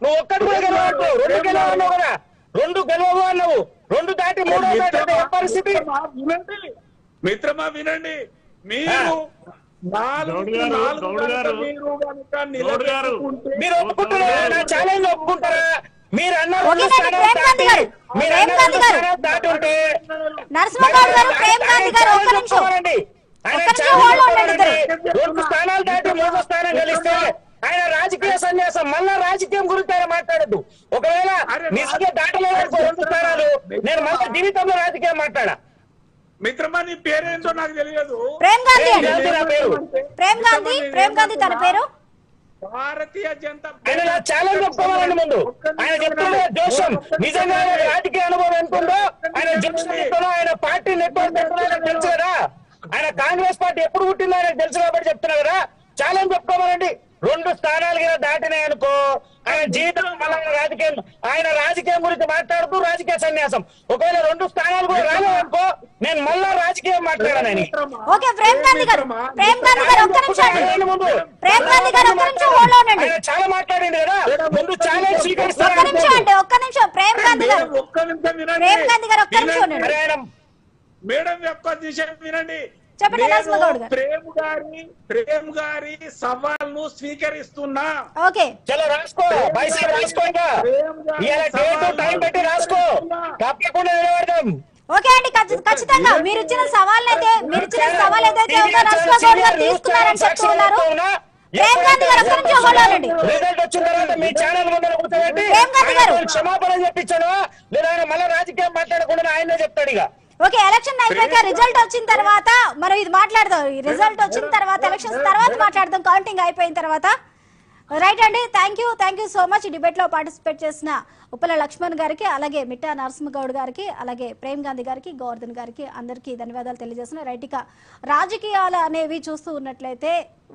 నువ్వు ఒక్కటి కూడా గెలవట్లేవు, రెండు గెలవన్నావు కదా, రెండు గెలవవు అన్నావు, రెండు దాటి మూడో పరిస్థితి. మిత్రమా వినండి, మీరు మీరు ఒప్పుకుంటారా? నా ఛాలెంజ్ ఒప్పుకుంటారా? మీరు అన్నారు రెండు స్థానాలు దాటి మూడో స్థానం గెలిస్తే ఆయన రాజకీయ సన్యాసం, మళ్ళా రాజకీయం గురించి ఆయన మాట్లాడద్దు. ఒకవేళ నిజంగా దాటలేదు రెండు స్థానాలు, నేను మళ్ళీ జీవితంలో రాజకీయం మాట్లాడా. మిత్రమా నీ పేరేంటో నాకు తెలియదు. ప్రేమ్ గాంధీ తన పేరు. భారతీయ జనతా ఆయన ఛాలెంజ్ ఒప్పుకోవాలండి. ముందు ఆయన చెప్తున్న జోషం, నిజంగా రాజకీయ అనుభవం ఎంతుందో ఆయన జోషం, ఆయన పార్టీ నెట్వర్క్ తెలుసు కదా, ఆయన కాంగ్రెస్ పార్టీ ఎప్పుడు పుట్టిందో ఆయనకు తెలుసు కాబట్టి చెప్తున్నా కదా, ఛాలెంజ్ ఒప్పుకోవాలండి. రెండు స్థానాలు కదా దాటినాయనుకో ఆయన జీవితం మళ్ళీ రాజకీయం, ఆయన రాజకీయం గురించి మాట్లాడుతూ రాజకీయ సన్యాసం. ఒకవేళ రెండు స్థానాలు కూడా రాలేదనుకో నేను మళ్ళా రాజకీయం మాట్లాడాను. ఆయన చాలా మాట్లాడింది కదా, ముందు ఛాలెంజ్ స్వీకరిస్తారు. మేడం యొక్క విషయం వినండి. ప్రేమ్ గారి సవాల్ను స్వీకరిస్తున్నా. చలో రాసుకో, బైసాబ్ రాసుకో, ఇంకా టైం పెట్టి రాసుకో, తప్పకుండా నిలబడదాం. ఓకే అండి, ఖచ్చితంగా మీరు ఇచ్చిన సవాల్ అయితే తీసుకున్నారని చెప్తున్నారు. ప్రేమ్ గాంధీ గారు ఒక్క నిమిషం హోల్డ్ అవ్వండి. రిజల్ట్ వచ్చిన తర్వాత మీ ఛానల్ ముందర కూర్చోబెట్టి క్షమాపణ చెప్పించాను, లేదా ఆయన మళ్ళీ రాజకీయం మాట్లాడకుండా ఆయనే చెప్తాడు. ఇక ఓకే, ఎలక్షన్ అయిపోయాక రిజల్ట్ వచ్చిన తర్వాత మనం ఇది మాట్లాడదాం. ఈ రిజల్ట్ వచ్చిన తర్వాత ఎలక్షన్స్ తర్వాత మాట్లాడదాం, కౌంటింగ్ అయిపోయిన తర్వాత. రైట్ అండి, thank you so much. Debate లో పార్టిసిపేట్ చేసిన ఉప్పల లక్ష్మణ్ గారికి, అలాగే మిట్టా నరసింహగౌడ్ గారికి, అలాగే ప్రేమ్ గాంధీ గారికి, గోవర్ధన్ గారికి అందరికీ ధన్యవాదాలు తెలియజేస్తున్నాయి. రైట్, ఇక రాజకీయాలు అనేవి చూస్తూ ఉన్నట్లయితే